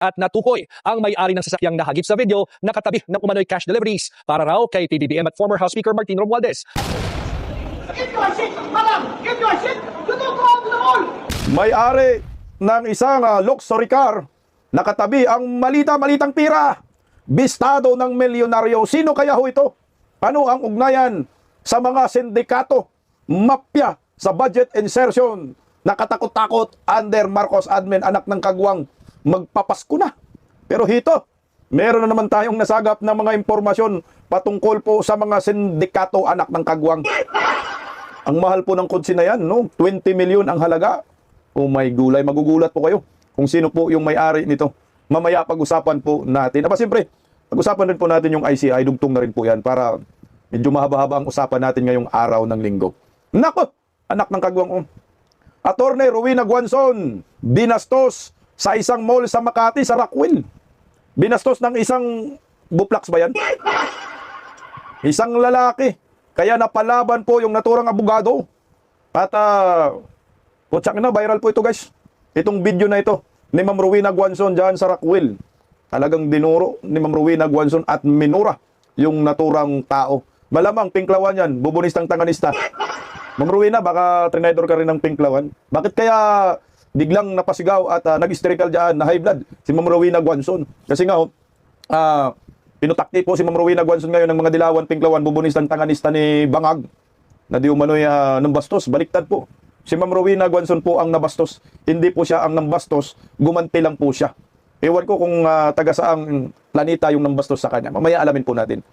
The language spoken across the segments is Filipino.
at natukoy ang may-ari ng sasakyang nahagip sa video na katabi ng umano'y cash deliveries para raw kay PBBM at former House Speaker Martin Romualdez. Give you a shit, madam! Give you a shit! You don't go out to the mall! May-ari ng isang luxury car, nakatabi ang malita-malitang pira. Bistado ng milyonaryo. Sino kaya ho ito? Ano ang ugnayan sa mga sindikato, mafia, sa budget insertion? Nakatakot-takot under Marcos admin, anak ng kagwang, magpapasko na. Pero hito, meron na naman tayong nasagap ng mga impormasyon patungkol po sa mga sindikato, anak ng kagwang. Ang mahal po ng kotse na yan, no? 20 million ang halaga. Oh my gulay, magugulat po kayo kung sino po yung may-ari nito. Mamaya pag-usapan po natin. Aba, siyempre, pag-usapan rin po natin yung ICI, dugtong na rin po yan para medyo mahaba-haba ang usapan natin ngayong araw ng linggo. Nako, anak ng kagwang. Oh. Attorney Rowena Guanzon, binastos sa isang mall sa Makati, sa Rockwell. Binastos ng isang buplax ba yan? Isang lalaki. Kaya napalaban po yung naturang abogado. At, putsak na, viral po ito guys. Itong video na ito ni Ma'am Rowena Guanzon dyan sa Rockwell. Talagang dinuro ni Ma'am Rowena Guanzon at minura yung naturang tao. Malamang pinklawan yan, bubunistang tanganista. Ma'am Rowena, baka trinidor ka rin ng pinklawan. Bakit kaya biglang napasigaw at nag-hysterical dyan na high blood si Ma'am Rowena Guanzon? Kasi nga, pinutakti po si Ma'am Rowena Guanzon ngayon ng mga dilawan, pinklawan, bubunistang tanganista ni Bangag na di umano'y ng bastos. Baliktad po. Si Ma'am Rowena Guanzon po ang nabastos. Hindi po siya ang nambastos, gumanti lang po siya. Ewan ko kung taga saang planeta yung nambastos sa kanya. Mamaya alamin po natin.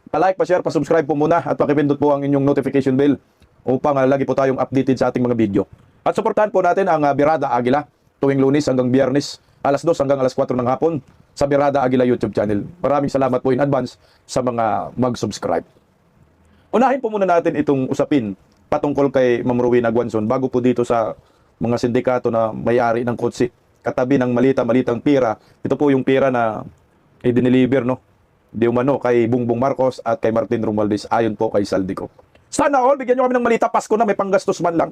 Pa-like, pa-share, pa-subscribe po muna at pakipindot po ang inyong notification bell upang lagi po tayong updated sa ating mga video. At suportahan po natin ang Birada Aguila tuwing Lunes hanggang Biyernes, alas 2 hanggang alas 4 ng hapon sa Birada Aguila YouTube channel. Maraming salamat po in advance sa mga mag-subscribe. Unahin po muna natin itong usapin patungkol kay Ma'am Rowena Guanzon bago po dito sa mga sindikato na may-ari ng kotse. Katabi ng malitang pira. Ito po yung pira na i-deliver, no? Di umano kay Bongbong Marcos at kay Martin Romualdez ayon po kay Saldico. Sana all, bigyan nyo kami ng malita, Pasko na, may panggastos man lang.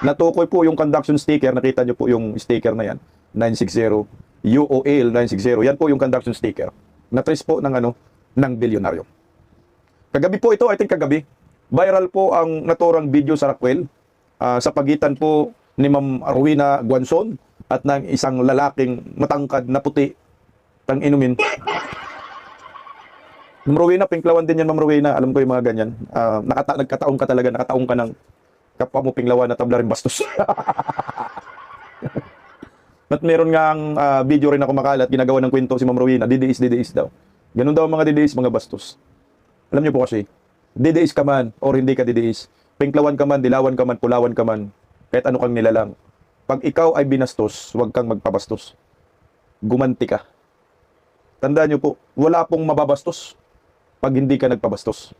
Natukoy po yung conduction sticker, nakita nyo po yung sticker na yan, 960, UOL 960, yan po yung conduction sticker. Na-trace po ng bilyonaryo. Kagabi po ito, I think kagabi, viral po ang naturang video sa Rockwell, sa pagitan po ni Ma'am Rowena Guanzon at ng isang lalaking matangkad na puti, tang inumin. Ma'am Rowena, pinklawan din yan, Ma'am Rowena. Alam ko yung mga ganyan. Nagkataong ka talaga, nakataong ka ng kapwa mo pinklawan na tabla rin bastos. At meron nga ang video rin na kumakalat, ginagawa ng kwento si Ma'am Rowena, didiis daw. Ganun daw ang mga didiis, mga bastos. Alam niyo po kasi, didiis ka man or hindi ka didiis, pinklawan ka man, dilawan ka man, pulawan ka man, kahit ano kang nilalang. Pag ikaw ay binastos, huwag kang magpabastos. Gumanti ka. Tandaan niyo po, wala pong mababastos pag hindi ka nagpabastos.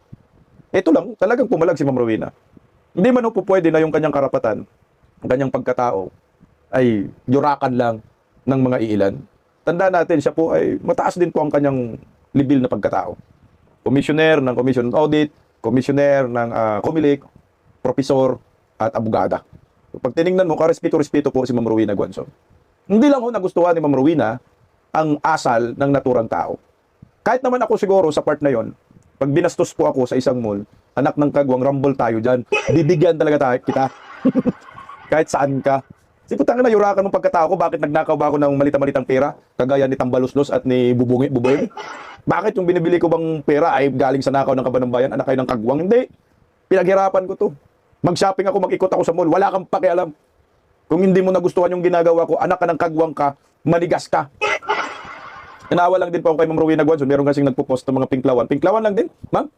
Ito lang, talagang pumalag si Ma'am Rowena. Hindi man po pwede na yung kanyang karapatan, ang kanyang pagkatao, ay yurakan lang ng mga iilan. Tandaan natin, siya po ay mataas din po ang kanyang level na pagkatao. Commissioner ng Commission on Audit, Commissioner ng Comelec, Profesor at Abogada. So, pag tinignan mo, karespeto-respeto po si Ma'am Rowena Guanzon. Hindi lang ho nagustuhan ni Ma'am Rowena ang asal ng naturang tao. Kahit naman ako siguro sa part na yon, pag binastos po ako sa isang mall, anak ng kagwang, rumble tayo dyan. Bibigyan talaga kita. Kahit saan ka. Si putang na, yurakan ng pagkatao ko, bakit nagnakaw ba ako ng malita-malitang pera? Kagaya ni Tambaluslos at ni Buboy? Bakit yung binibili ko bang pera ay galing sa nakaw ng Kabanang Bayan? Anak kayo ng kagwang? Hindi. Pinaghirapan ko to. Mag-shopping ako, mag-ikot ako sa mall. Wala kang pakialam. Kung hindi mo nagustuhan yung ginagawa ko, anak ka ng kagwang ka, manigas ka. Nanawa lang din po ako kay Ma'am Rowena Guanzon. Meron kasing nagpo-post ng mga pinklawan. Pinklawan lang din, ma'am.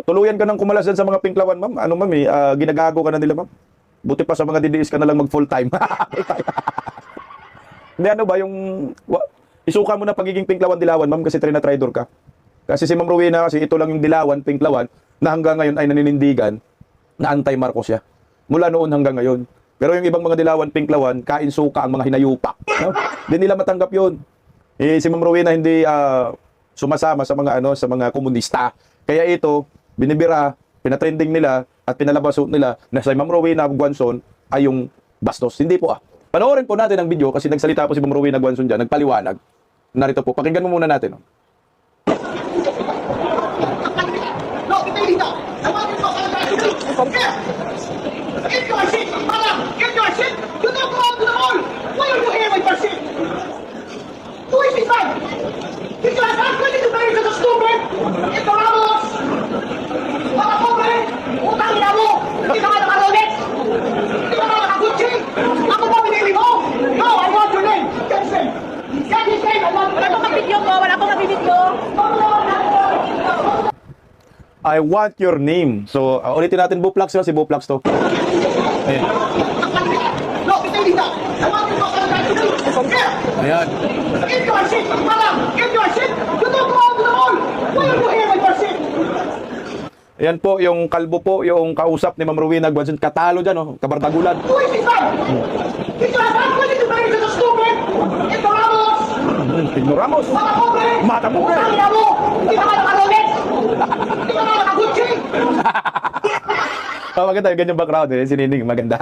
Tuluyan ka ng kumalas sa mga pinklawan, ma'am. Ano, ma'am, ginagago ka na nila, ma'am. Buti pa sa mga didiis ka na lang mag-full time. Hindi, ano ba, yung... isuka mo na pagiging pinklawan dilawan, ma'am, kasi trinatridor ka. Kasi si Ma'am Rowena, kasi ito lang yung dilawan, pinklawan, na hanggang ngayon ay naninindigan na anti-Marcos siya. Mula noon hanggang ngayon. Pero yung ibang mga dilawan, pinklawan, kain suka ang mga hinayupak. No? Hindi nila matanggap yun. Si Ma'am Rowena hindi sumasama sa mga komunista. Kaya ito, binibira, pinatrending nila at pinalabas nila na si Ma'am Rowena Guanzon ay yung bastos. Hindi po Panoorin po natin ang video kasi nagsalita po si Ma'am Rowena Guanzon dyan, nagpaliwanag. Narito po, pakinggan mo muna natin. Oh. No, kita dito. I want you to go here. Get your shit, madam. Get your shit. You don't go out to the mall. Why are you here with your shit? Who is this man? Did you ask me to marry such a stupid? Ito Ramos. Mga pobre. Utang ina mo. Hindi ka nga naka-Rolex. Hindi ka nga naka-Gucci. Ako ba pinili mo? No, I want your name. Get his name. Get his name. I want your name. Wala akong nabibidyo. I want your name. So, ulitin natin Buplax yun, si Buplax to. Ayan. No, kita dito. I want you to go here. Ayan. Get your shit, madam. Get your shit. You don't go out to the mall. Why are you here with your shit? Ayan po, yung kalbo po, yung kausap ni Ma'am Rowena Guanzon. Katalo dyan, oh, kabardagulan. Who is this man? Did you ask me to marry such a stupid? Ito Ramos. Tigno Ramos. Mga pobre. Mata mo, pre. Utang ina mo. Hindi ka nga naka-Rolex. Hindi ka nga naka-Gucci. Oh, maganda yung ganyang background eh. Sininig, maganda.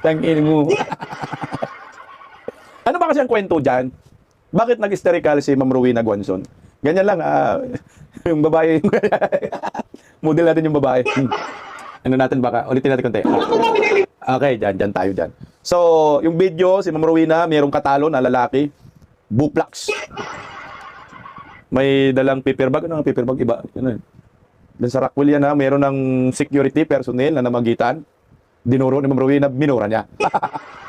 Tangin mo. Ano ba kasi ang kwento dyan? Bakit nag-hysterical si Ma'am Rowena Guanzon? Ganyan lang, yung babae. Model natin yung babae. Ano natin baka? Ulitin natin konti. Ako ba pinili? Okay, dyan tayo dyan. So, yung video, si Ma'am Rowena, mayroong katalo na lalaki. Buplax. May dalang paper bag. Ano ang paper bag? Iba. Ano yun? Doon sa Rockwell yan ha, mayroon ng security personnel na namagitan. Dinuro ni Ma'am Rowena, minura niya.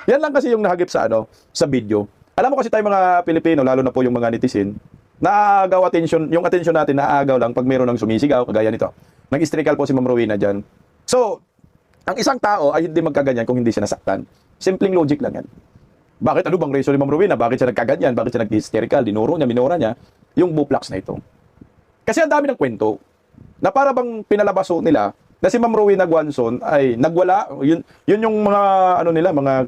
Yan lang kasi yung nahagip sa sa video. Alam mo kasi tayo mga Pilipino, lalo na po yung mga netizen, naagaw attention, yung attention natin naagaw lang pag mayroon ng sumisigaw, kagaya nito. Nag-hysterical po si Ma'am Rowena dyan. So, ang isang tao ay hindi magkaganyan kung hindi siya nasaktan. Simpleng logic lang yan. Bakit? Ano bang reason ni Ma'am Rowena? Bakit siya nagkaganyan? Bakit siya nag-hysterical? Dinuro niya, minura niya yung Buplax na ito. Kasi ang dami ng kwento na para bang pinalabaso nila na si Ma'am Rowena Guanzon ay nagwala. Yun yung mga nila, mga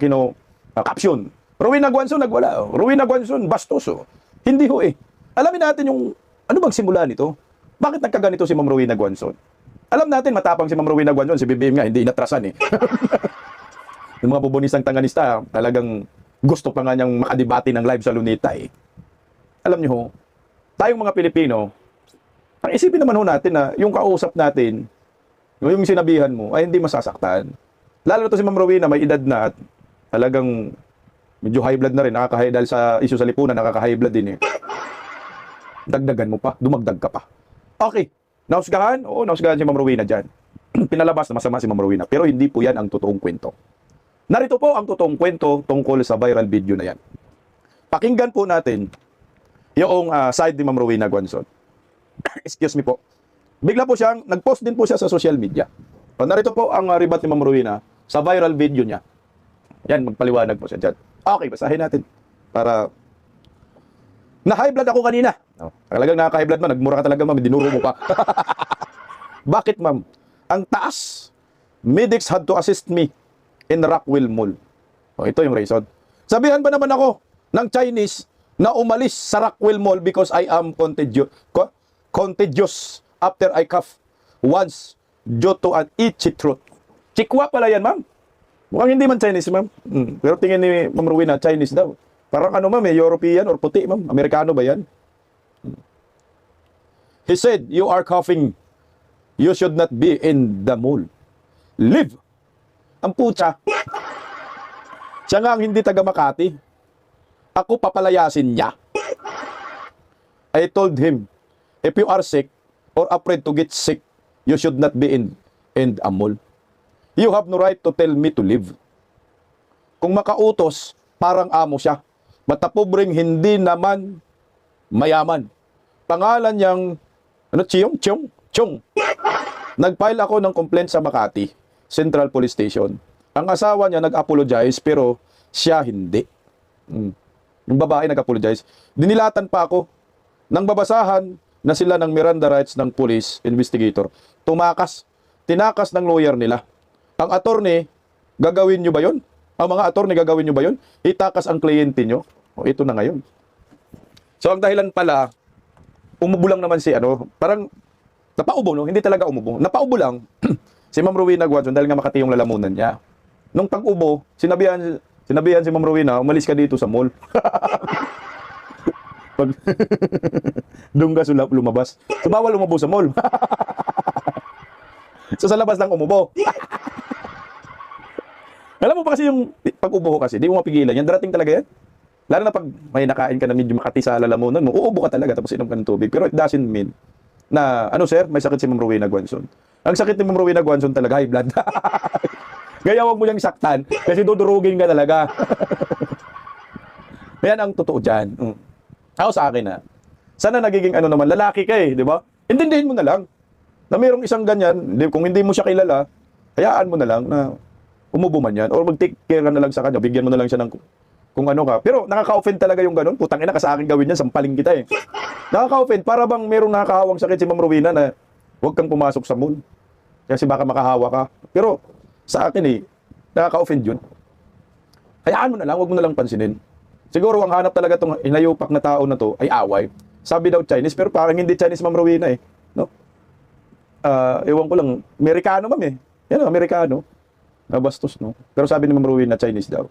caption. Rowena Guanzon nagwala. Rowena Guanzon bastos. Hindi ho eh. Alamin natin yung ano bang simula nito? Bakit nagkaganito si Ma'am Rowena Guanzon? Alam natin matapang si Ma'am Rowena Guanzon, si BBM nga hindi inatrasan eh. Yung mga bubonisang tanganista, talagang gusto pa nga niyang makadebate ng live sa Lunita eh. Alam niyo ho, tayong mga Pilipino, ang isipin naman ho natin na yung kausap natin, yung sinabihan mo, ay hindi masasaktan. Lalo na to si Ma'am Rowena, may edad na at talagang medyo high blood na rin, nakaka-high dahil sa issue sa lipunan, nakaka-high blood din eh. Dagdagan mo pa, dumagdag ka pa. Okay, nausgahan? Oo, nausgahan si Ma'am Rowena dyan. Pinalabas na masama si Ma'am Rowena, pero hindi po yan ang totoong kwento. Narito po ang totoong kwento tungkol sa viral video na yan. Pakinggan po natin yung side ni Ma'am Rowena Guanzon. Excuse me po. Bigla po siyang, nag-post din po siya sa social media. O, narito po ang rebat ni Ma'am Rowena sa viral video niya. Yan, magpaliwanag po siya dyan. Okay, basahin natin. Para, na-high blood ako kanina. No, talagang nakaka-high blood man, nagmura ka talaga ma'am, dinuro mo pa. Bakit ma'am? Ang taas. Medics had to assist me in Rockwell Mall. O, ito yung reason. Sabihan ba naman ako ng Chinese na umalis sa Rockwell Mall because I am contagious after I cough once due to an itchy throat. Chikwa pala yan, ma'am. Mukhang hindi man Chinese, ma'am. Pero tingin ni Ma'am Rowena, Chinese daw. Parang ano, ma'am, European or puti, ma'am. Amerikano ba yan? He said, you are coughing. You should not be in the mall. Leave. Ang putya. Siya nga ang hindi taga Makati. Ako papalayasin niya. I told him, if you are sick or afraid to get sick, you should not be in a mall. You have no right to tell me to leave. Kung makautos, parang amo siya. Matapobreng hindi naman mayaman. Pangalan niyang, Chong. Nag-file ako ng complaint sa Makati Central Police Station. Ang asawa niya nag-apologize pero siya hindi. Yung babae nag-apologize. Dinilatan pa ako nang babasahan na sila ng Miranda rights ng police investigator. Tinakas ng lawyer nila. Ang attorney, gagawin nyo ba yun? Ang mga attorney, gagawin nyo ba yun? Itakas ang kliyente nyo. O, ito na ngayon. So, ang dahilan pala, umubo lang naman si parang napaubo, no? Hindi talaga umubo. Napaubo lang si Ma'am Rowena Guanzon dahil nga Makati yung lalamunan niya. Nung pag-ubo, sinabihan si Ma'am Rowena, umalis ka dito sa mall. Pag doon ka lumabas. So, bawal umubo sa mall. So, sa labas lang umubo. Alam mo pa kasi yung pag-ubo kasi, di mo mapigilan. Yan, darating talaga yan. Lalo na pag may nakain ka na medyo makati sa lalamunan mo, uubo ka talaga tapos inom ka ng tubig. Pero it doesn't mean na, ano sir, may sakit si Ma'am Rowena Guanzon. Ang sakit ni Ma'am Rowena Guanzon talaga, high blood. Kaya huwag mo niyang saktan kasi dudurugin ka talaga. Yan ang totoo dyan. Ako sa akin na, sana nagiging ano naman, lalaki ka eh, di ba? Intindihin mo na lang na mayroong isang ganyan, kung hindi mo siya kilala, hayaan mo na lang na umubo man yan, or mag-take care ka na lang sa kanya, bigyan mo na lang siya ng kung ano ka. Pero nakaka-offend talaga yung ganun. Putang ina ka sa akin gawin yan, sampaling kita eh. Nakaka-offend, para bang merong nakakahawang sakit si Ma'am Rowena na huwag kang pumasok sa mall. Kasi baka makahawa ka. Pero sa akin eh, nakaka-offend yun. Hayaan mo na lang, huwag mo na lang pansinin. Siguro ang hanap talaga itong inayupak na tao na to ay away. Sabi daw Chinese, pero parang hindi Chinese Ma'am Rowena eh. No? Ewan ko lang, Amerikano ma'am eh. Yan o, Amerikano. Bastos, no? Pero sabi ni Ma'am Rowena, Chinese daw.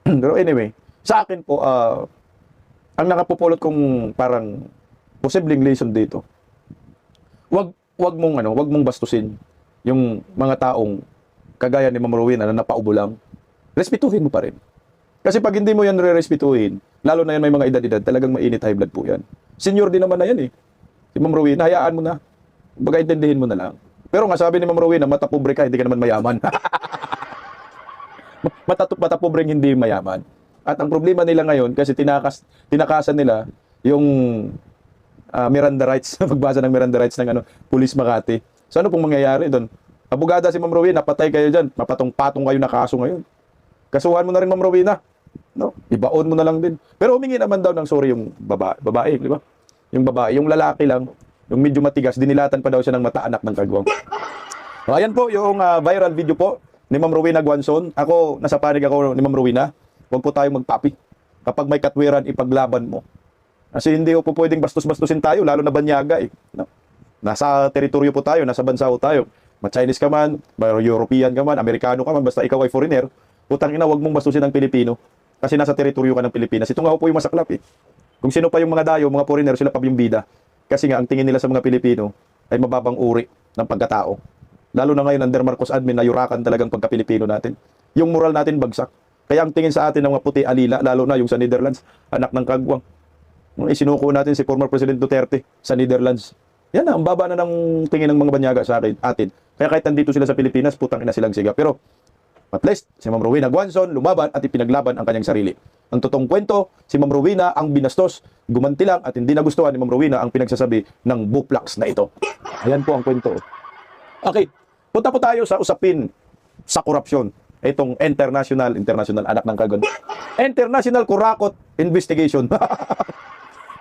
Pero anyway, sa akin po, ang nakapupulot kong parang posibleng lesson dito, wag mong bastusin yung mga taong kagaya ni Ma'am Rowena na napaubo lang. Respetuhin mo pa rin. Kasi pag hindi mo yan re-respetuhin, lalo na yan may mga edad-edad, talagang mainit high blood po yan. Senior din naman na yan eh. Si Ma'am Rowena, hayaan mo na. Baga intindihin mo na lang. Pero nga sabi ni Ma'am Rowena, mata pobre ka, hindi ka naman mayaman. Mata pobreng hindi mayaman. At ang problema nila ngayon, kasi tinakasan nila yung Miranda rights, pagbasa ng Miranda rights ng Police Makati. So ano pong mangyayari doon? Abogada si Ma'am Rowena, patay kayo dyan. Mapatong-patong kayo na kaso ngayon. Kasuhan mo na rin Ma'am Rowena. No? Ibaon mo na lang din. Pero humingi naman daw ng sorry yung babae, di ba? Yung babae, yung lalaki lang, yung medyo matigas, dinilatan pa daw siya ng mata anak ng kagwang. So, ayan po yung viral video po ni Ma'am Rowena Guanzon. Ako, nasa panig ako ni Ma'am Rowena. Huwag po tayong magpapi. Kapag may katwiran, ipaglaban mo. Kasi hindi po pwedeng bastos-bastusin tayo, lalo na banyaga eh. No? Nasa teritoryo po tayo, nasa bansa po tayo. Ma-Chinese ka man, European ka man, Amerikano ka man, basta ikaw ay foreigner, putang ina, huwag mong bastusin ng Pilipino. Kasi nasa teritoryo ka ng Pilipinas. Ito nga po yung masaklap eh. Kung sino pa yung mga dayo, mga foreigner, sila pa yung bida. Kasi nga, ang tingin nila sa mga Pilipino ay mababang uri ng pagkatao. Lalo na ngayon, under Marcos admin, nayurakan talagang pagka-Pilipino natin. Yung moral natin bagsak. Kaya ang tingin sa atin ng mga puti alila, lalo na yung sa Netherlands, anak ng kagwang. Isinuko natin si former President Duterte sa Netherlands. Yan na, ang baba na ng tingin ng mga banyaga sa atin. Kaya kahit nandito sila sa Pilipinas, putang ina silang siga. Pero, at least, si Ma'am Rowena Guanzon lumaban at ipinaglaban ang kanyang sarili. Ang totoong kwento, si Ma'am Rowena ang binastos, gumanti lang at hindi nagustuhan ni Ma'am Rowena ang pinagsasabi ng buplax na ito. Ayan po ang kwento. Okay, punta po tayo sa usapin sa korupsyon. Itong international anak ng kagon. International Kurakot Investigation.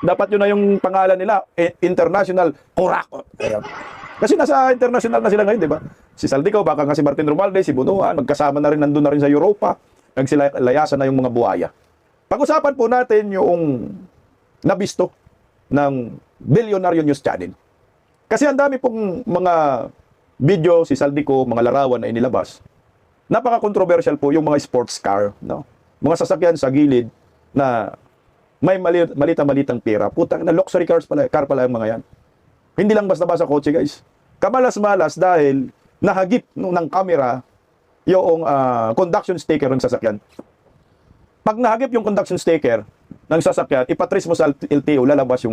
Dapat yun na yung pangalan nila, International Kurakot. Ayan. Kasi nasa international na sila ngayon, di ba? Si Saldico, baka nga si Martin Romualdez, si Bunuan, magkasama na rin, nandun na rin sa Europa. Nagsilayasan na yung mga buhaya. Pag-usapan po natin yung nabisto ng Billionaire News Channel. Kasi ang dami pong mga video, si Saldico, mga larawan na inilabas. Napaka-controversial po yung mga sports car. No? Mga sasakyan sa gilid na may malita-malitang pera. Putang na luxury car pala yung mga yan. Hindi lang basta-basta kotse, guys. Kamalas-malas dahil nahagip ng camera yung conduction sticker ng sasakyan. Pag nahagip yung conduction sticker ng sasakyan, ipatrace mo sa LTO, lalabas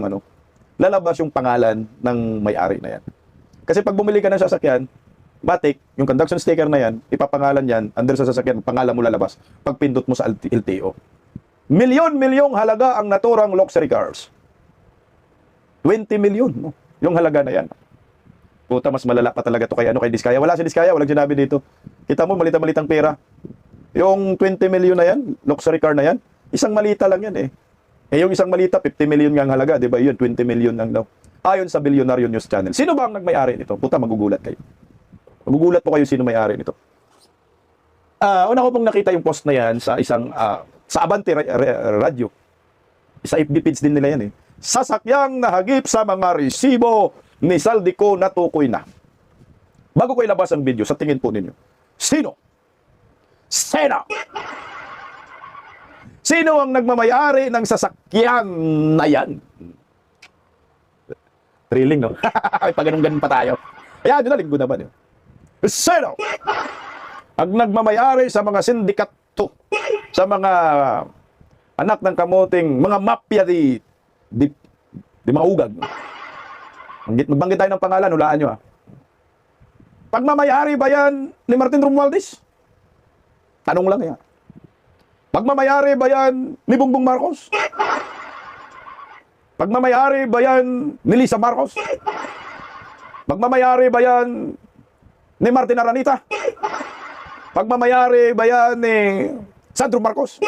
yung pangalan ng may-ari na yan. Kasi pag bumili ka ng sasakyan, matik, yung conduction sticker na yan, ipapangalan yan, under sa sasakyan, pangalan mo lalabas, pag pindot mo sa LTO. Milyon-milyong halaga ang naturang luxury cars. 20 million, no? Yung halaga na yan. Puta, mas malala pa talaga to kay Diskaya. Wala si Diskaya, walang sinabi dito. Kita mo, malita-malitang pera. Yung 20 million na yan, luxury car na yan, isang malita lang yan eh. Yung isang malita, 50 million nga ang halaga, di ba? Yun, 20 million lang daw. Ayon sa Billionaire News Channel. Sino ba ang nagmay-ari nito? Puta, magugulat kayo. Magugulat po kayo sino may-ari nito. Una ko pong nakita yung post na yan sa isang, sa Abante Radio. Sa FB page din nila yan eh. Sasakyang nahagip sa mga resibo ni Saldico natukoy na. Bago ko ilabas ang video, sa tingin po ninyo, sino? Sino ang nagmamayari ng sasakyan na yan? Thrilling, no? Pag ganun-ganun pa tayo. Ayan, yun na, linggo naman yun. Sino ang nagmamayari sa mga sindikato, sa mga anak ng kamoting, mga mafia di maugag. Magbanggit tayo ng pangalan, hulaan nyo, ha? Pagmamayari ba yan ni Martin Romualdez? Tanong lang yan. Pagmamayari ba yan ni Bongbong Marcos? Pagmamayari ba yan ni Lisa Marcos? Pagmamayari ba yan ni Martin Aranita? Pagmamayari ba yan ni Sandro Marcos?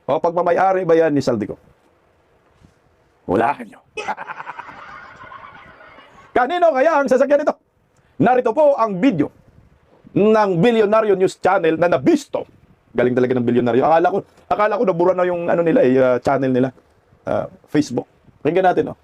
O pagmamayari ba yan ni Saldico? Hulaan nyo. Kanino kaya ang sasakyan ito? Narito po ang video ng Bilyonaryo News Channel na nabisto. Galing talaga ng bilyonaryo. Akala ko nabura na yung ano nila channel nila. Facebook. Tingnan natin, oh.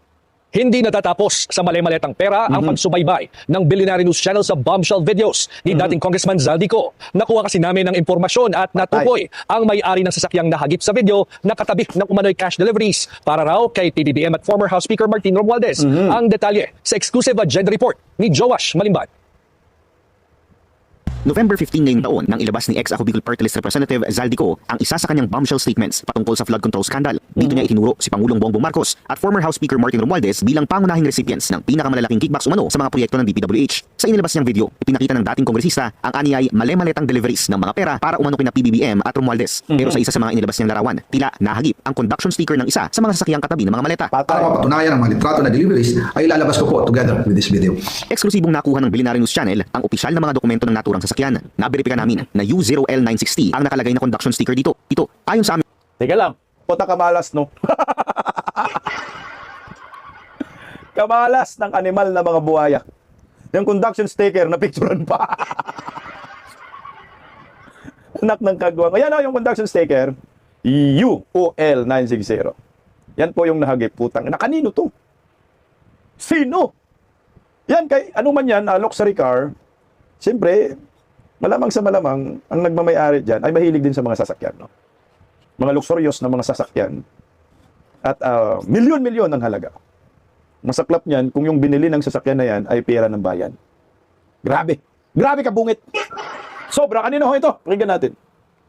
Hindi natatapos sa mali-maletang pera ang pagsubaybay ng Billionaire News Channel sa bombshell videos ni dating Congressman Zaldico. Nakuha kasi namin ng impormasyon at natukoy ang may-ari ng sasakyang nahagip sa video na katabi ng umano'y cash deliveries para raw kay PBBM at former House Speaker Martin Romualdez. Ang detalye sa exclusive agenda report ni Joash Malimban. November 15 ngayong taon nang ilabas ni ex-Ako Bicol Party List Representative Zaldico ang isa sa kanyang bombshell statements patungkol sa flood control scandal. Dito niya itinuro si Pangulong Bongbong Marcos at former House Speaker Martin Romualdez bilang pangunahing recipients ng pinakamalalaking kickbacks umano sa mga proyekto ng DPWH. Sa inilabas niyang video, ipinakita ng dating kongresista ang aniyay mali-maletang deliveries ng mga pera para umano kina PBBM at Romualdez. Pero sa isa sa mga inilabas niyang larawan, tila nahagip ang conduction sticker ng isa sa mga sasakyang katabi ng mga maleta. Para mapatunayan ang mga litrato na deliveries ay ilalabas ko po together with this video. Eksklusibong nakuha ng Billionaire News Channel ang opisyal na mga dokumento ng naturang sasakyan. Naberipika namin na U0L960 ang nakalagay na conduction sticker dito. Ito, ayon sa amin. Teka lang. Puta kamalas, no? Kamalas ng animal na mga buhaya. Yung conduction sticker na picturean pa. Anak ng kagwang. Ayan o, yung conduction sticker. UOL960. Yan po yung nahagip, putang. Na kanino to? Sino? Yan, kay ano man yan, luxury car. Siyempre, malamang sa malamang, ang nagmamayari dyan ay mahilig din sa mga sasakyan. No? Mga luxurious na mga sasakyan. At milyon-milyon ang halaga. Masaklap niyan kung yung binili ng sasakyan na yan ay pera ng bayan. Grabe. Grabe ka bungit. Sobra. Kanino ho ito? Pakinggan natin.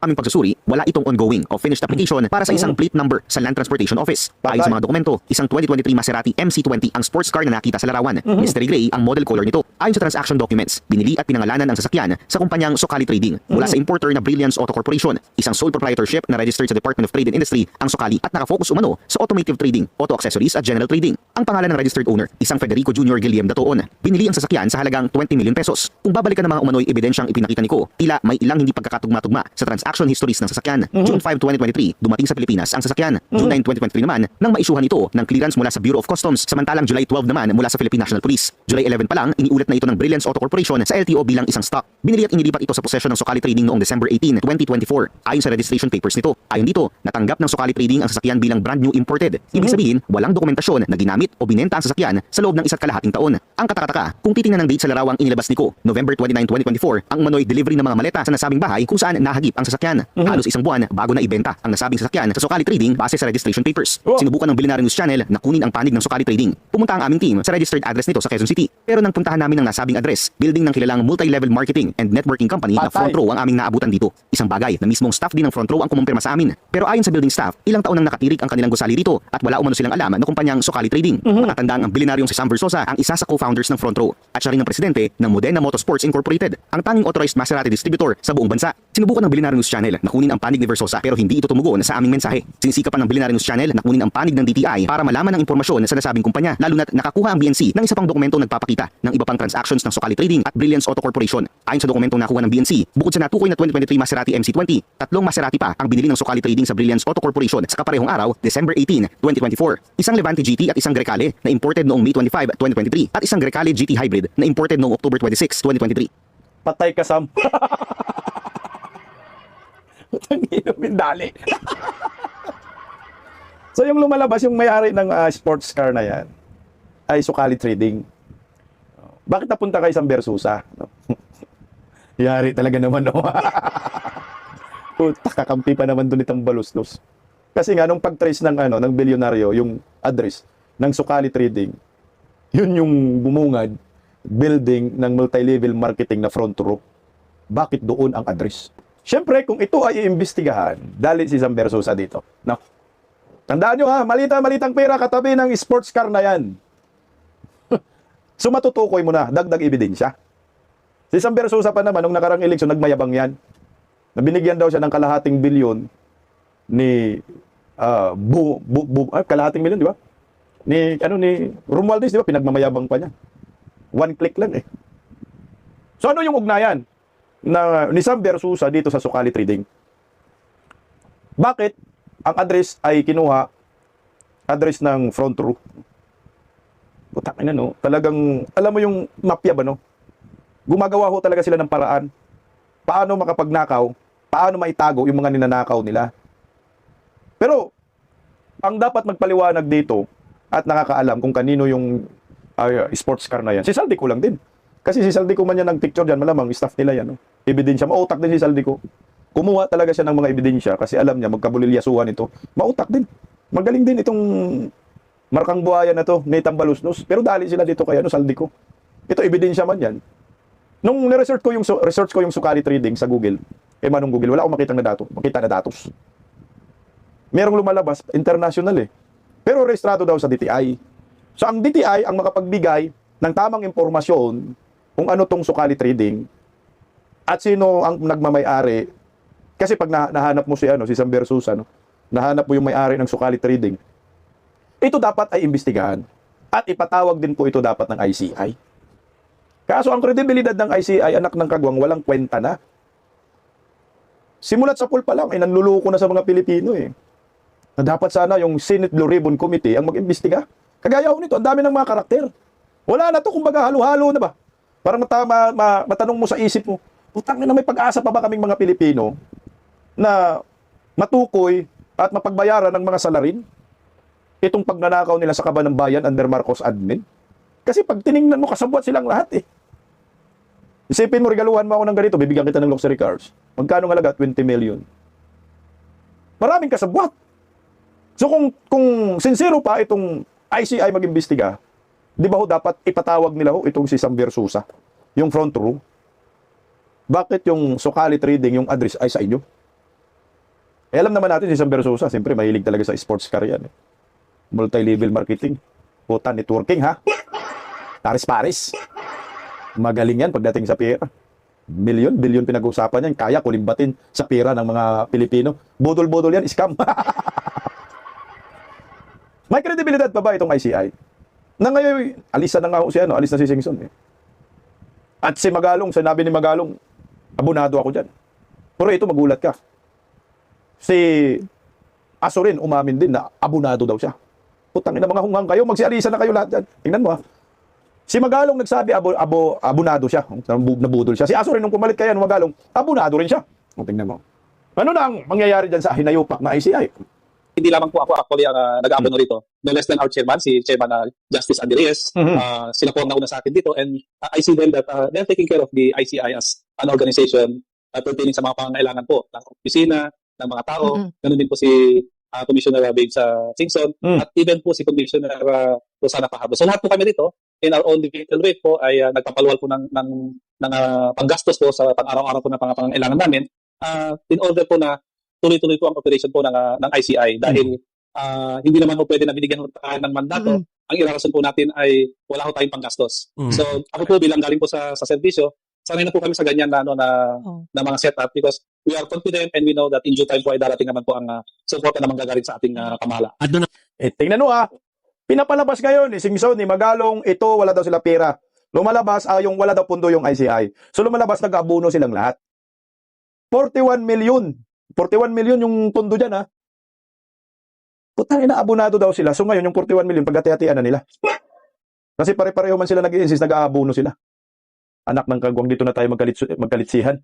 Aming pagsusuri, wala itong ongoing o finished application para sa isang plate number sa Land Transportation Office. Ayon sa mga dokumento, isang 2023 Maserati MC20 ang sports car na nakita sa larawan. Mystery gray ang model color nito. Ayon sa transaction documents, binili at pinangalanan ang sasakyan sa kumpanyang Sokali Trading mula sa importer na Brilliance Auto Corporation. Isang sole proprietorship na registered sa Department of Trade and Industry ang Sokali at nakafocus umano sa automotive trading, auto accessories at general trading. Ang pangalan ng registered owner, isang Federico Jr. Guillem Datoon. Binili ang sasakyan sa halagang 20 million pesos. Kung babalikan ng mga umano'y ebidensyang ipinakita ni Ko, tila may ilang hindi pagkakatugma-tugma sa transaction histories ng sasakyan. June 5, 2023, dumating sa Pilipinas ang sasakyan. June 9, 2023 naman, nang maisyuhan ito ng clearance mula sa Bureau of Customs, samantalang July 12 naman mula sa Philippine National Police. July 11 pa lang, iniulat na ito ng Brilliance Auto Corporation sa LTO bilang isang stock. Binili at inilipat ito sa posesyon ng Sokali Trading noong December 18, 2024. Ayon sa registration papers nito, ayon dito, natanggap ng Sokali Trading ang sasakyan bilang brand new imported. Ibig sabihin, walang dokumentasyon na ginamit o binenta ang sasakyan sa loob ng 1.5 taon. Ang katakataka, kung titingnan ng date sa larawang inilabas ni Ko, November 29, 2024, ang umano'y delivery ng mga maleta sa nasabing bahay kung saan nahagip ang sasakyan. Halos isang buwan bago na ibenta ang nasabing sasakyan sa Sokali Trading base sa registration papers. Sinubukan ng Billionaire News Channel na kunin ang panig ng Sokali Trading. Pumunta ang aming team sa registered address nito sa Quezon City. Pero nang puntahan namin ang nasabing address, building ng kilalang multi-level marketing and networking company na Front Row ang aming naabutan dito. Isang bagay na mismong staff din ng Front Row ang kumumpirma sa amin. Pero ayon sa building staff, ilang taon nang nakatirik ang kanilang gusali dito at wala umano silang alam na kumpanyang Sokali Trading. Matatandang ang Billionaireong si Sam Versosa ang isa sa co-founders ng Front Row at siya rin ang presidente ng Modena Motorsports Incorporated, ang tanging authorized Maserati distributor sa buong bansa. Sinubukan ng Billionaire News Channel na kunin ang panig ni Versosa pero hindi ito tumugon sa aming mensahe. Sinisikapan ng Billionaire News Channel na kunin ang panig ng DTI para malaman ang impormasyon sa nasabing kumpanya, lalo na't nakakuha ang BNC ng isa pang dokumentong nagpapakita ng iba pang transactions ng Sokali Trading at Brilliance Auto Corporation. Ayon sa dokumentong nakuha ng BNC, bukod sa natukoy na 2023 Maserati MC20, tatlong Maserati pa ang binili ng Sokali Trading sa Brilliance Auto Corporation sa kaparehong araw, December 18, 2024. Isang Levante GT at isang Grecale na imported noong May 25, 2023 at isang Grecale GT Hybrid na imported noong October 26, 2023. Patay ka, Sam. Tangino, bindali. So yung lumalabas, yung may-ari ng sports car na yan, ay Sokali Trading. Bakit napunta kay Sam Versosa? No? Yari talaga naman, no? Puta, kakampi pa naman doon itong balustos. Kasi nga, nung pag-trace ng bilyonaryo, yung address ng Sukali Trading, yun yung bumungad, building ng multi-level marketing na front row. Bakit doon ang address? Siyempre, kung ito ay iimbestigahan, dahil si Sam Versosa dito. No? Tandaan nyo ha, malitang pera katabi ng sports car na yan. So matutukoy mo na, dagdag ebidensya. Si Sam Versosa pa naman, nung nakarang eleksyon, nagmayabang yan. Nabinigyan daw siya ng kalahating bilyon ni kalahating milyon, di ba? Ni Romualdez, di ba? Pinagmamayabang pa niya. One click lang eh. So ano yung ugnayan ni Sam Versosa dito sa Sukali Trading? Bakit ang address ay kinuha address ng front row? Putak ina, no? Talagang, alam mo yung mafia ba, no? Gumagawa ho talaga sila ng paraan. Paano makapagnakaw? Paano maitago yung mga ninanakaw nila? Pero, ang dapat magpaliwanag dito at nakakaalam kung kanino yung sports car na yan, si Saldico lang din. Kasi si Saldico man yan ng picture dyan, malamang staff nila yan. No? Ebidensya, mautak din si Saldico. Kumuha talaga siya ng mga ebidensya kasi alam niya, magkabulilyasuhan ito. Mautak din. Magaling din itong markang buhaya na to, Nathan Balusnos. Pero dali sila dito kaya, Saldico. Ito, ebidensya man yan. Nung research ko yung Sukali Trading sa Google, manong Google, wala akong makita na datos. Merong lumalabas, international eh. Pero rehistrado daw sa DTI. So ang DTI ang makapagbigay ng tamang impormasyon kung ano tong Sukali Trading at sino ang nagmamay-ari. Kasi pag nahanap mo si Sam Versosa, nahanap mo yung may-ari ng Sukali Trading, ito dapat ay imbestigahan. At ipatawag din po ito dapat ng ICI. Kaso ang kredibilidad ng ICI, anak ng kagwang, walang kwenta na. Simulat sa pool pa lang, nanluluko na sa mga Pilipino eh. Na dapat sana yung Senate Blue Ribbon Committee ang mag-imbestiga. Kagaya ho nito, ang dami ng mga karakter. Wala na to, kumbaga halo-halo na ba? Parang matanong mo sa isip mo, putang na may pag-asa pa ba kaming mga Pilipino na matukoy at mapagbayaran ng mga salarin itong pagnanakaw nila sa kaban ng bayan under Marcos admin? Kasi pag tiningnan mo, kasabwat silang lahat eh. Isipin mo, regaluhan mo ako ng ganito, bibigyan kita ng luxury cars. Magkano ng halaga? 20 million. Maraming kasabwat. So kung sincero pa itong ICI mag-imbestiga, di ba ho dapat ipatawag nila ho itong si Sam Versosa, yung front row? Bakit yung Sukali Trading, yung address ay sa inyo? Eh, alam naman natin si Sam Versosa, siyempre mahilig talaga sa sports car yan. Eh. Multi-level marketing. Puta, networking ha? Paris-Paris. Magaling yan pagdating sa pera. Bilyon pinag-uusapan yan. Kaya kulimbatin sa pera ng mga Pilipino. Budol-budol yan, scam. May kredibilidad pa ba itong ICI? Na ngayon, alis na si Singson. Eh. At si Magalong, sinabi ni Magalong, abonado ako dyan. Pero ito, magulat ka. Si Aso rin, umamin din na abonado daw siya. Putang ina, mga hungang kayo, magsialisa na kayo lahat dyan. Tingnan mo ha. Si Magalong nagsabi, abonado siya. Nabudol siya. Si Aso rin, nung pumalit kaya ng Magalong, abonado rin siya. Tingnan mo. Ano na ang mangyayari dyan sa hinayupak na ICI? Hindi lamang po ako actually ang nag-aabono rito. No less than our chairman, si Chairman Justice Andy Reyes. Sila po ang nauna sa akin dito and I see them that they're taking care of the ICI as an organization pertaining sa mga pangangailangan po ng opisina, ng mga tao. Ganun din po si Commissioner Babe sa Singson at even po si Commissioner Rosana Fajardo. So lahat po kami dito in our own vehicle rate po ay nagpapaluwal po ng panggastos po sa pang-araw-araw po ng pangangailangan namin in order po na tuloy-tuloy po ang operation po ng ICI dahil hindi naman po pwede na binigyan ng mandato. Ang irarason po natin ay wala po tayong panggastos. So ako po bilang galing po sa serbisyo, sanay na po kami sa ganyan na mga setup because we are confident and we know that in due time po ay darating naman po ang support na manggagaling sa ating pamahala. Tingnan mo ha, pinapalabas ngayon ni Singson, ni Magalong, ito wala daw sila pera. Lumalabas yung wala daw pundo yung ICI. So lumalabas nag-abuno silang lahat. 41 million yung pondo dyan ha. Putang ina, abonado daw sila. So ngayon yung 41 million pagkati-hatian na nila. Kasi pare-pareho man sila nag-i-insist, nag-aabuno sila. Anak ng kagwang, dito na tayo magkalitsihan.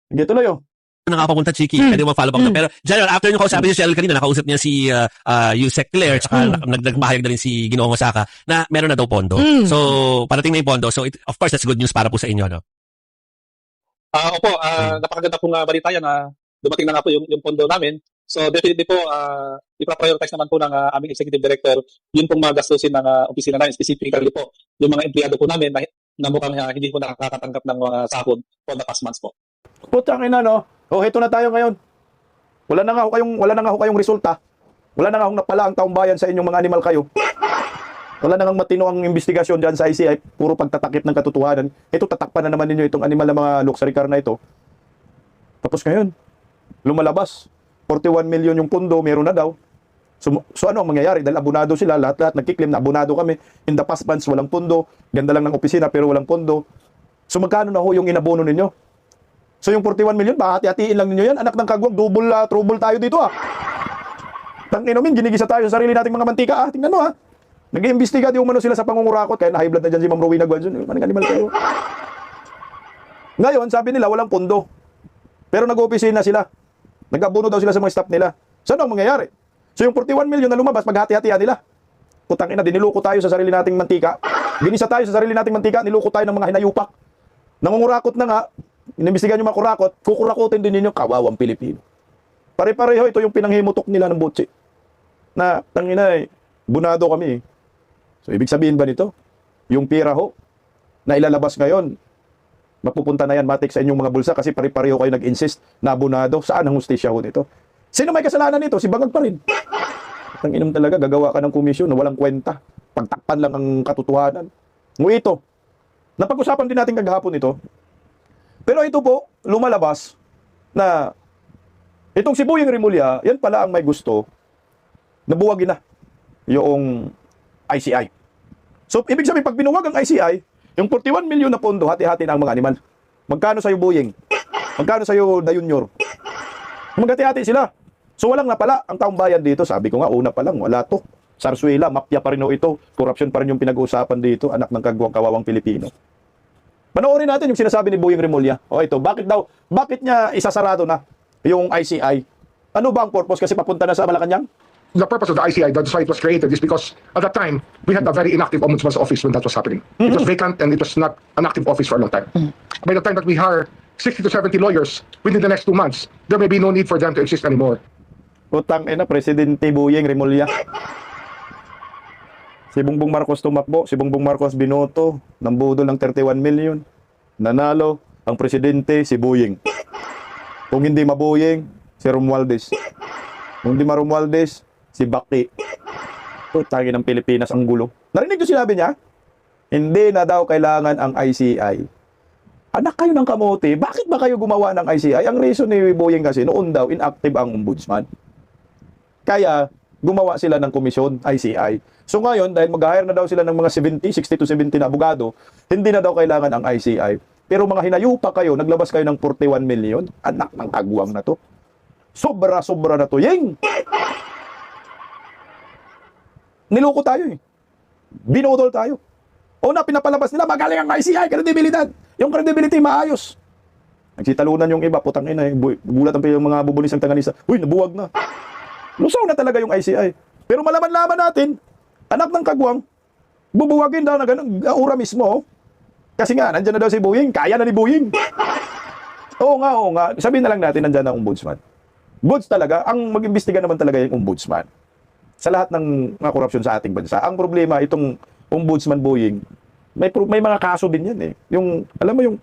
Dito na yun. Nakapapunta, Chiki. Pwede mo follow back na. Pero, General, after nyo kausapin si Cheryl kanina, nakausap niya si Yusek Claire, tsaka nagmahayag na rin si Ginoong Osaka na meron na daw pondo. So, parating na yung pondo. So, of course, that's good news para po sa inyo, no? Opo, napakaganda pong balita yan dumating na nga po yung pondo namin. So definitely po, ipa-prioritize naman po ng aming executive director yun pong mga gastusin ng opisina namin, specifically po yung mga empleyado po namin na mukhang hindi po nakakatanggap ng mga sahod for the past months po. Putang ina, no? O, heto na tayo ngayon. Wala na nga ho kayong resulta. Wala na nga ho napala ang taong bayan sa inyong mga animal kayo. Wala na nga matino ang investigasyon dyan sa ICI. Puro pagtatakip ng katotohanan. Ito, tatakpan na naman ninyo itong animal na mga luxury car na ito. Tapos ngayon, lumalabas. 41 million yung pundo, meron na daw. So ano ang mangyayari? Dahil abonado sila, lahat-lahat nagkiklaim na abonado kami. In the past months, walang pundo. Ganda lang ng opisina pero walang pundo. So magkano na ho yung inabono ninyo? So yung 41 million, hati-hatiin lang ninyo yan. Anak ng kagwang, trouble tayo dito Tang-inomin, ginigisa tayo sa sarili nating mga mantika Tingnan mo Nag-iimbestiga di umano sila sa pangungurakot. Kaya na-high blood na dyan si Ma'am Rowena Guanzon. Maning animal kayo. Ngayon, sabi nila walang pundo. Pero nag-opisina sila. Nag-abono daw sila sa mga staff nila. So ano ang mangyayari? So yung 41 million na lumabas, maghati-hatihan nila. Putang ina, diniloko tayo sa sarili nating mantika. Ginisa tayo sa sarili nating mantika, niloko tayo ng mga hinayupak. Nangungurakot na nga, inimbestigahan yung mga kurakot, kukurakotin din ninyo, kawawang Pilipino. Pare-pareho, ito yung pinanghimutok nila ng butsi. Na, tangina bunado kami. So ibig sabihin ba nito? Yung pira ho, na ilalabas ngayon, mapupunta na yan matik sa inyong mga bulsa kasi pare-pareho kayo nag-insist na abonado. Saan ang hustisya ho nito? Sino may kasalanan nito? Si Bangag pa rin. Ang inom talaga, gagawa ka ng komisyon na walang kwenta. Pagtakpan lang ang katotohanan. Ngunit ito, napag-usapan din natin kagahapon ito. Pero ito po, lumalabas na itong si Boyeng Rimulya, yan pala ang may gusto na buwagin na yung ICI. So, ibig sabihin, pag binuwag ang ICI, yung 41 million na pondo, hati-hati na ang mga animal. Magkano sa'yo, Boyeng? Magkano sa'yo, Da Junior? Maghati-hati sila. So walang napala ang taong bayan dito. Sabi ko nga, una pa lang, wala to. Sarsuela, mafia pa rin ito. Corruption pa rin yung pinag-uusapan dito. Anak ng kagawang Pilipino. Panoorin natin yung sinasabi ni Boyeng Rimulya. O ito, bakit niya isasarado na yung ICI? Ano ba ang purpose? Kasi papunta na sa Malacanang? The purpose of the ICI, that's why it was created, is because at that time, we had a very inactive ombudsman's office when that was happening. It was vacant and it was not an active office for a long time. By the time that we hire 60 to 70 lawyers within the next 2 months, there may be no need for them to exist anymore. Utang ina, Presidente Boyeng Rimulya. Si Bongbong Marcos tumakbo, si Bongbong Marcos binoto, ng budol ng 31 million. Nanalo ang presidente, si Boyeng. Kung hindi maboyeng, si Romualdez. Kung hindi Romualdez, si Baki. Utangin ng Pilipinas ang gulo. Narinig ko sinabi niya? Hindi na daw kailangan ang ICI. Anak kayo ng kamote, bakit ba kayo gumawa ng ICI? Ang reason ni Boyeng kasi, noon daw, inactive ang ombudsman. Kaya, gumawa sila ng komisyon, ICI. So ngayon, dahil mag-hire na daw sila ng mga 60 to 70 na abogado, hindi na daw kailangan ang ICI. Pero mga hinayupa kayo, naglabas kayo ng 41 million, anak ng kagwang na to. Sobra-sobra na to. Yeng! Niloko tayo Binodol tayo. O na, pinapalabas nila, magaling ang ICI, credibility. Yung credibility, maayos. Nagsitalunan yung iba, putang ina, gulat ang mga bubunisang tanganisa. Uy, nabuwag na. Lusaw na talaga yung ICI. Pero malaman-laman natin, anak ng kagwang, bubuwagin daw na ganun, ura mismo. Kasi nga, nandyan na daw si Boyeng, kaya na ni Boyeng. Oo nga. Sabihin na lang natin, nandyan na ang ombudsman. Goods talaga, ang mag-imbestiga naman talaga yung ombudsman. Sa lahat ng mga korupsyon sa ating bansa. Ang problema, itong ombudsman Boyeng, may mga kaso din yan Yung, alam mo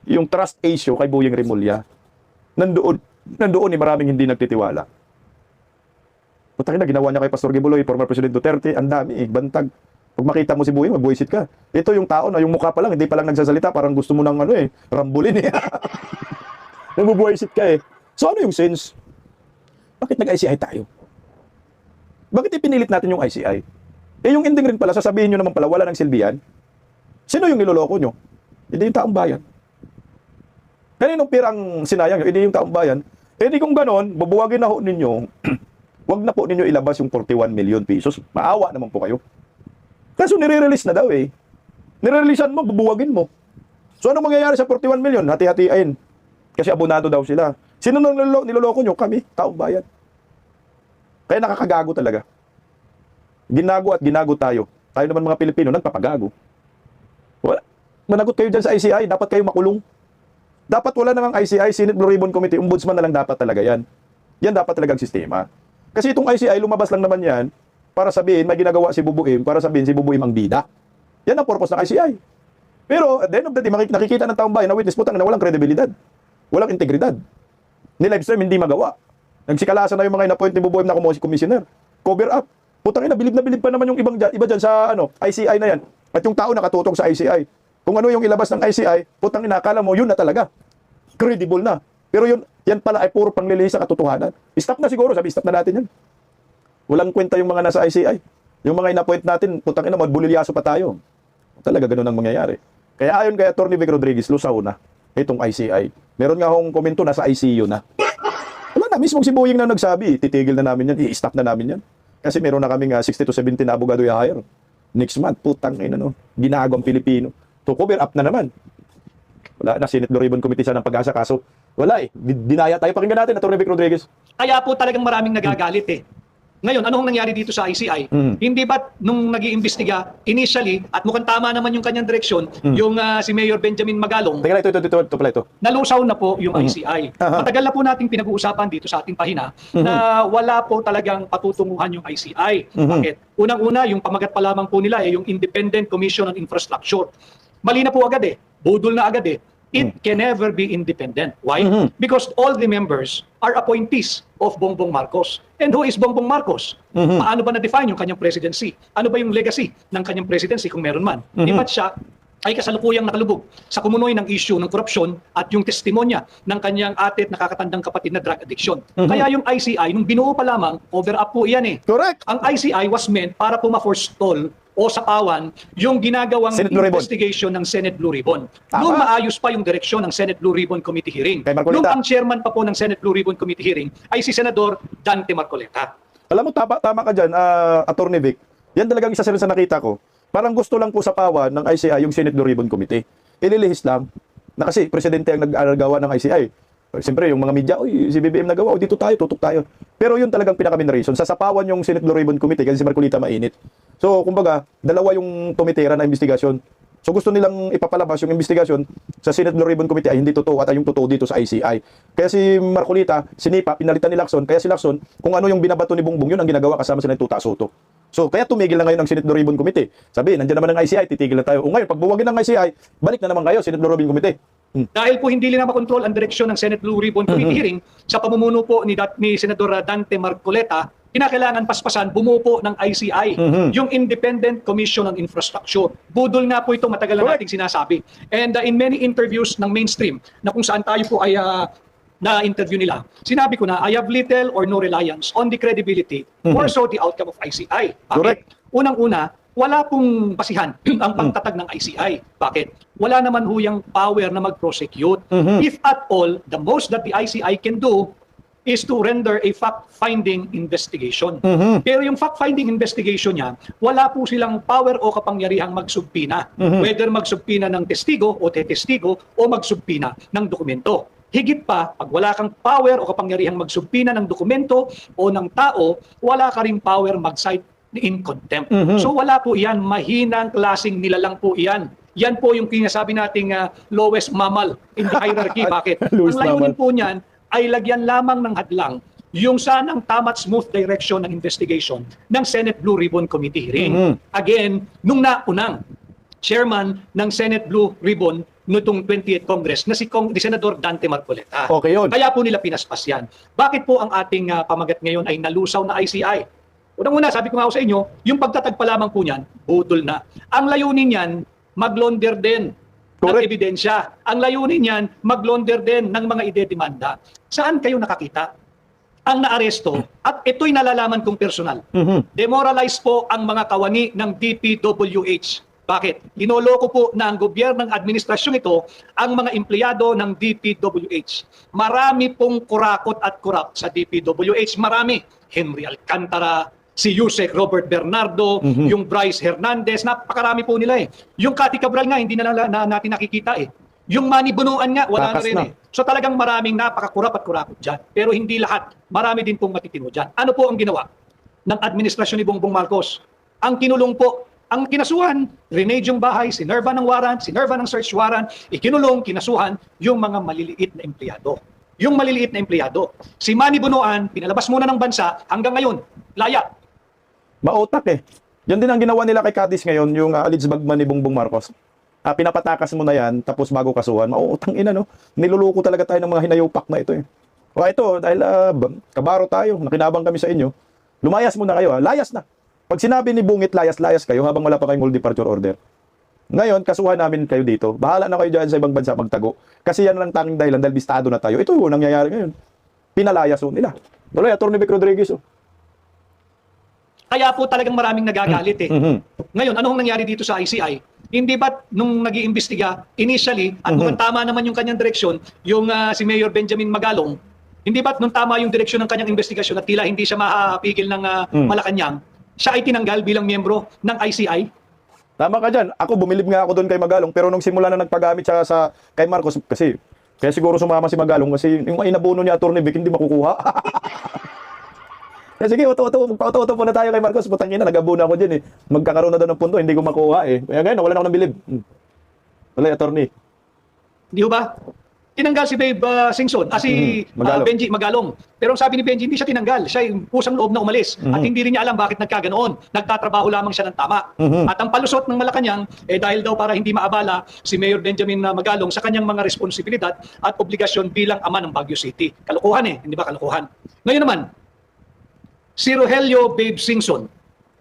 yung trust issue kay Boyeng Rimulya, nandoon maraming hindi nagtitiwala. Putang ina, ginawa niya kay Pastor Gibuloy, former President Duterte, ang dami bantag. Pag makita mo si Boyeng, mag-buisit ka. Ito yung tao na yung mukha pa lang, hindi pa lang nagsasalita, parang gusto mo ng rambulin Nabubuisit ka So ano yung sense? Bakit nag-ICI tayo? Bakit ipinilit natin yung ICI? Yung ending rin pala, sasabihin nyo naman pala, wala nang silbihan. Sino yung niloloko nyo? Hindi yung taong bayan. Kaninong pirang sinayang nyo? Hindi yung taong bayan. Di kung ganon, bubuwagin na ho ninyo, wag na po ninyo ilabas yung 41 million pesos. Maawa naman po kayo. Kaso nire-release na daw Nire-releasean mo, bubuwagin mo. So ano mangyayari sa 41 million? Hati-hatiin. Kasi abonado daw sila. Sino nang niloloko nyo? Kami, taong bayan. Kaya nakakagago talaga. Ginago at ginago tayo. Tayo naman mga Pilipino, nagpapagago. Managot kayo dyan sa ICI, dapat kayo makulong. Dapat wala nang ICI, Senate Blue Ribbon Committee, ombudsman na lang dapat talaga yan. Yan dapat talagang sistema. Kasi itong ICI, lumabas lang naman yan para sabihin, may ginagawa si Bubuim, para sabihin si Bubuim ang bida. Yan ang purpose ng ICI. Pero at the end of the day, nakikita ng taong bayan na witness, putang na walang kredibilidad. Walang integridad. Ni live stream, hindi magawa. Nagsikalasan na yung mga in-appoint ni Bubuim na commissioner. Cover up. Putang ina, bilib na bilib pa naman yung iba dyan sa ICI na yan. At yung tao nakatutok sa ICI. Kung ano yung ilabas ng ICI, putang ina, akala mo, yun na talaga. Credible na. Pero yan pala ay puro panglilihi sa katotohanan. Stop na siguro, stop na natin yan. Walang kwenta yung mga nasa ICI. Yung mga in-appoint natin, putang ina, magbulilyaso pa tayo. Talaga ganun ang mangyayari. Kaya ayon kay Atty. Vic Rodriguez, lusaw na itong ICI. Meron nga akong komento, nasa ICU na. Wala na, mismong si Boying na nagsabi, titigil na namin yan, i-stop na namin yan. Kasi meron na kaming 60 to 70 na abogado i-hire. Next month, putang ina, ginagawang Pilipino. To cover up na naman. Wala na, Senate Blue Ribbon Committee siya ng Pag-asa, kaso wala dinaya tayo. Pakinggan natin, Atty. Vic Rodriguez. Kaya po talagang maraming nagagalit eh. Ngayon, anong nangyari dito sa ICI? Hindi ba nung nag-iimbestiga initially, at mukhang tama naman yung kanyang direksyon, yung si Mayor Benjamin Magalong, Teka lang, ito pala ito. nalusaw na po yung ICI. Matagal na po nating pinag-uusapan dito sa ating pahina na wala po talagang patutunguhan yung ICI. Bakit? Unang-una, yung pamagat pa lamang po nila yung Independent Commission on Infrastructure. Mali na po agad eh. Budol na agad eh. It can never be independent. Why? Because all the members are appointees of Bongbong Marcos. And who is Bongbong Marcos? Paano ba na-define yung kanyang presidency? Ano ba yung legacy ng kanyang presidency kung meron man? Di ba't siya ay kasalukuyang nakalubog sa kumunoy ng issue ng korupsyon at yung testimonya ng kanyang ate at nakakatandang kapatid na drug addiction. Kaya yung ICI, nung binuo pa lamang, over-up po iyan eh. Correct. Ang ICI was meant para po ma-forestall o sapawan yung ginagawang Senate Blue Ribbon. investigation ng Senate Blue Ribbon. Tama. Nung maayos pa yung direksyon ng Senate Blue Ribbon Committee hearing. Kay Marcoleta. Nung ang chairman pa po ng Senate Blue Ribbon Committee hearing ay si Senador Dante Marcoleta. Alam mo, tama ka dyan, Atty. Vic. Yan talagang isa sa nakita ko. Parang gusto lang po sa pawa ng ICI yung Senate Blue Ribbon Committee. Ililihis lang na kasi presidente ang nag-gawa ng ICI. Siyempre, yung mga media, si BBM nagawa, dito tayo, tutok tayo. Pero yun talagang pinaka-main reason. Sasapawan yung Senate Blue Ribbon Committee kasi si Marcolita mainit. So, kumbaga, dalawa yung tumitira na investigasyon. So, gusto nilang ipapalabas yung investigasyon sa Senate Blue Ribbon Committee ay hindi totoo at ay yung totoo dito sa ICI. Kaya si Marcolita, sinipa, pinalitan ni Lacson. Kaya si Lacson, kung ano yung binabato ni Bongbong, yun ang ginagawa kasama sila ng Tuta Soto. So, kaya tumigil na ngayon ang Senate Blue Ribbon Committee. Sabi, nandiyan naman ang ICI, titigil na tayo. O ngayon, pag buwagin ng ICI, balik na naman kayo, Senate Blue Ribbon Committee. Dahil po hindi nila makontrol ang direksyon ng Senate Blue Ribbon Committee hearing sa pamumuno po ni Senador Dante Marcoleta, kinakailangan paspasan, bumuo po ng ICI, yung Independent Commission on Infrastructure. Budol nga po ito, matagal na nating sinasabi. And in many interviews ng mainstream, na kung saan tayo po ay na-interview nila, sinabi ko na, I have little or no reliance on the credibility or so the outcome of ICI. Correct. Unang-una, wala pong basihan ang pagtatag ng ICI. Bakit? Wala naman huyang power na mag-prosecute. If at all, the most that the ICI can do is to render a fact-finding investigation. Pero yung fact-finding investigation niya, wala po silang power o kapangyarihang magsubpina. Whether magsubpina ng testigo o tetestigo o magsubpina ng dokumento. Higit pa, pag wala kang power o kapangyarihang magsubpina ng dokumento o ng tao, wala ka ring power mag-cite in contempt. So wala po iyan, mahinang klaseng nilalang po iyan. Yan po yung kinasabi nating lowest mammal in the hierarchy. Bakit? Ang layunin po niyan ay lagyan lamang ng hadlang yung sanang tama't smooth direction ng investigation ng Senate Blue Ribbon Committee hearing. Again, nung naunang chairman ng Senate Blue Ribbon nitong 28th Congress na si Senador Dante Marcoleta. Okay yun. Kaya po nila pinaspas yan. Bakit po ang ating pamagat ngayon ay nalusaw na ICI? Unang-una, sabi ko nga sa inyo, yung pagtatag pa lamang po niyan, budol na. Ang layunin niyan, maglonder din ng ebidensya. Ang layunin niyan, maglonder din ng mga idedemanda. Saan kayo nakakita? Ang naaresto, at ito'y nalalaman kong personal, demoralize po ang mga kawani ng DPWH. Bakit? Linoloko po na ang gobyernong administrasyon ito ang mga empleyado ng DPWH. Marami pong kurakot at korap sa DPWH. Marami. Henry Alcantara, si Yusek Robert Bernardo, yung Bryce Hernandez, napakarami po nila eh. Yung Cathy Cabral nga, hindi na natin nakikita eh. Yung Manny Bunuan nga, wala na rin eh. So talagang maraming napakakurap at kurakot dyan. Pero hindi lahat. Marami din pong matitino dyan. Ano po ang ginawa ng administrasyon ni Bongbong Marcos? Ang kinulong po Ang kinasuhan, renade yung bahay, sinerva ng warrant, sinerva ng search warrant, ikinulong, kinasuhan yung mga maliliit na empleyado. Yung maliliit na empleyado. Si Manny Bunuan, pinalabas muna ng bansa, hanggang ngayon, laya. Mautak eh. Yan din ang ginawa nila kay Cadiz ngayon, yung alleged bagman ni Bongbong Marcos. Pinapatakas mo na yan, tapos bago kasuhan, mauutang ina, no? Niluluko talaga tayo ng mga hinayupak na ito eh. O ito, dahil kabaro tayo, nakinabang kami sa inyo, lumayas muna kayo, layas na. Pag sinabi ni Bungit, layas kayo habang wala pa kayong departure order. Ngayon, kasuhan namin kayo dito. Bahala na kayo dyan sa ibang bansa magtago. Kasi yan lang tanging dahilan dahil bistado na tayo. Ito yung nangyayari ngayon. Pinalayas nila. Tuloy, Atty. Vic Rodriguez. Kaya po talagang maraming nagagalit eh. Ngayon, anong nangyari dito sa ICI? Hindi ba nung nag-iimbestiga initially at kung tama naman yung kanyang direksyon, yung si Mayor Benjamin Magalong, hindi ba nung tama yung direksyon ng kanyang investigasyon at tila hindi siya mapigil ng Malacanang, siya ay tinanggal bilang miyembro ng ICI? Tama ka dyan. Ako, bumilib nga ako doon kay Magalong, pero nung simula na nagpagamit siya kay Marcos, kasi kaya siguro sumama si Magalong kasi yung inabuno niya Atty. Vic hindi makukuha. Kaya sige, magpa-auto po na tayo kay Marcos. Putang ina, nag-abuno ako dyan eh. Magkakaroon na doon ng punto, hindi ko makuha eh. Kaya ngayon, nawalan ako ng bilib. Wala, attorney. Di ba? Tinanggal si Babe Singson, si Magalong. Benji Magalong. Pero ang sabi ni Benji, hindi siya tinanggal. Siya yung pusang loob na umalis. At hindi rin niya alam bakit nagkaganoon. Nagtatrabaho lamang siya ng tama. At ang palusot ng Malacanang, dahil daw para hindi maabala si Mayor Benjamin Magalong sa kanyang mga responsibilidad at obligasyon bilang ama ng Baguio City. Kalokohan eh, hindi ba kalokohan? Ngayon naman, si Rogelio Babe Singson,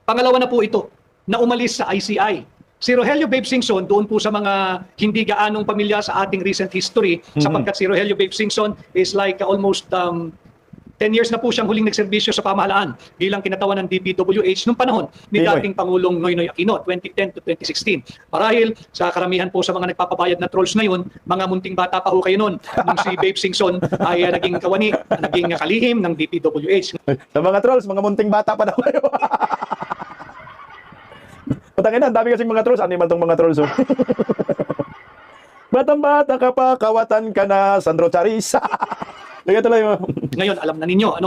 pangalawa na po ito, na umalis sa ICI. Si Rogelio Babe Singson, doon po sa mga hindi gaanong pamilya sa ating recent history, sapagkat si Rogelio Babe Singson is like almost 10 years na po siyang huling nagserbisyo sa pamahalaan bilang kinatawan ng DPWH nung panahon ni Pinoy. dating Pangulong Noynoy Aquino, 2010 to 2016. Marahil sa karamihan po sa mga nagpapabayad na trolls ngayon, mga munting bata pa ho kayo noon nung si Babe Singson ay naging kawani, naging kalihim ng DPWH. Sa mga trolls, mga munting bata pa daw kayo. Putang ina, ang dami kasing mga trolls. Animal tong mga trolls. Batang-bata ka pa, kawatan ka na, Sandro Charis. Lagyan tuloy mo. Ngayon, alam na ninyo,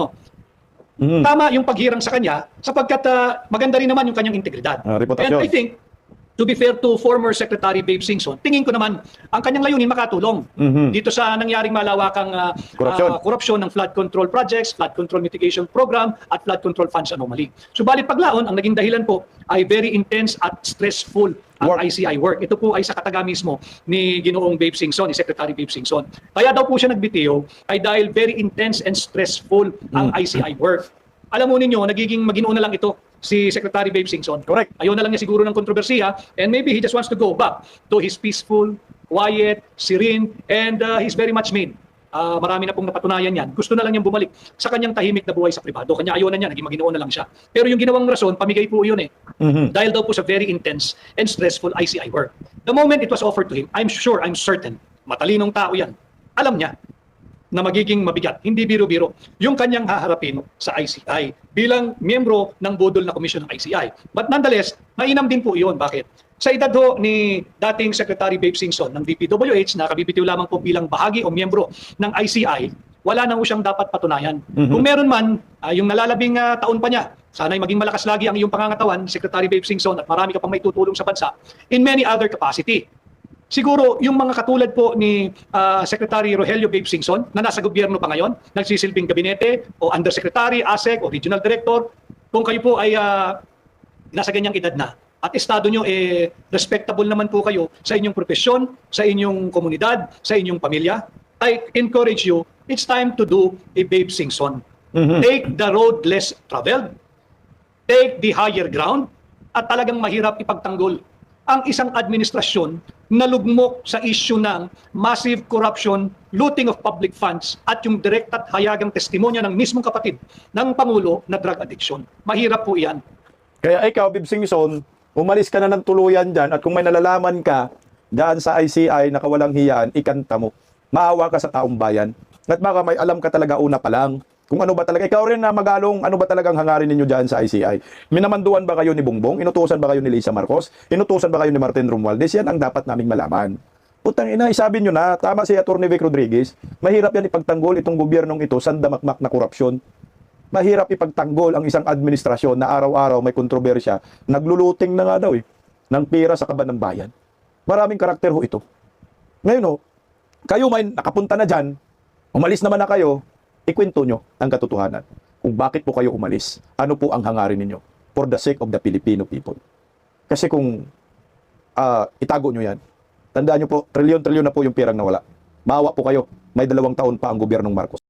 tama yung paghirang sa kanya sapagkat maganda rin naman yung kanyang integridad. Reputasyon. And I think, to be fair to former Secretary Babe Singson, tingin ko naman ang kanyang layunin makatulong dito sa nangyaring malawakang korupsyon ng flood control projects, flood control mitigation program at flood control funds anomaly. Subalit paglaon, ang naging dahilan po ay very intense at stressful ang ICI work. Ito po ay sa kataga mismo ni Ginoong Babe Singson, ni Secretary Babe Singson. Kaya daw po siya nagbitiw ay dahil very intense and stressful ang ICI work. Alam mo ninyo, nagiging maginoon na lang ito si Secretary Babe Singson. Correct. Ayaw na lang niya siguro ng kontrobersiya and maybe he just wants to go back to his peaceful, quiet, serene, and he's very much made. Marami na pong napatunayan yan. Gusto na lang niyang bumalik sa kanyang tahimik na buhay sa pribado. Kanya ayaw na niya, naging maginoon na lang siya. Pero yung ginawang rason, pamigay po yun eh. Dahil daw po sa very intense and stressful ICI work. The moment it was offered to him, I'm certain, matalinong tao yan. Alam niya na magiging mabigat, hindi biro-biro, yung kanyang haharapin sa ICI bilang miyembro ng budol na komisyon ng ICI. But nonetheless, mainam din po iyon. Bakit? Sa edad ho ni dating Secretary Babe Singson ng DPWH na kabibitiw lamang po bilang bahagi o miyembro ng ICI, wala na ho siyang dapat patunayan. Kung meron man, yung nalalabing taon pa niya, sana'y maging malakas lagi ang iyong pangangatawan, Secretary Babe Singson, at marami ka pang may tutulong sa bansa in many other capacity. Siguro, yung mga katulad po ni Secretary Rogelio Babe Singson na nasa gobyerno pa ngayon, nagsisilbing gabinete o undersecretary, ASEC o regional director, kung kayo po ay nasa ganyang edad na at estado nyo respectable naman po kayo sa inyong profesyon, sa inyong komunidad, sa inyong pamilya, I encourage you, it's time to do a Babe Singson. Take the road less traveled, take the higher ground, at talagang mahirap ipagtanggol ang isang administrasyon na lugmok sa issue ng massive corruption, looting of public funds, at yung direct at hayagang testimonya ng mismong kapatid ng Pangulo na drug addiction. Mahirap po iyan. Kaya ikaw, Babe Singson, umalis ka na ng tuluyan dyan at kung may nalalaman ka dyan sa ICI na kawalang hiyaan, ikanta mo. Maawa ka sa taong bayan. At baka may alam ka talaga una pa lang kung ano ba talaga. Ikaw rin na Magalong, ano ba talagang hangarin ninyo dyan sa ICI? Minamanduan ba kayo ni Bongbong? Inutusan ba kayo ni Lisa Marcos? Inutusan ba kayo ni Martin Romualdez? Yan ang dapat naming malaman. Putang ina, isabi nyo na, tama si Atty. Vic Rodriguez, mahirap yan ipagtanggol itong gobyernong ito sa damakmak na korupsyon. mahirap ipagtanggol ang isang administrasyon na araw-araw may kontrobersya, nagluluting na nga daw ng pera sa kaban ng bayan. Maraming karakter ho ito. Ngayon kayo may nakapunta na dyan, umalis naman na kayo, ikwento nyo ang katotohanan. Kung bakit po kayo umalis, ano po ang hangarin ninyo for the sake of the Filipino people. Kasi kung itago nyo yan, tandaan nyo po, trilyon-trilyon na po yung perang nawala. Maawa po kayo, may 2 taon pa ang gobyernong Marcos.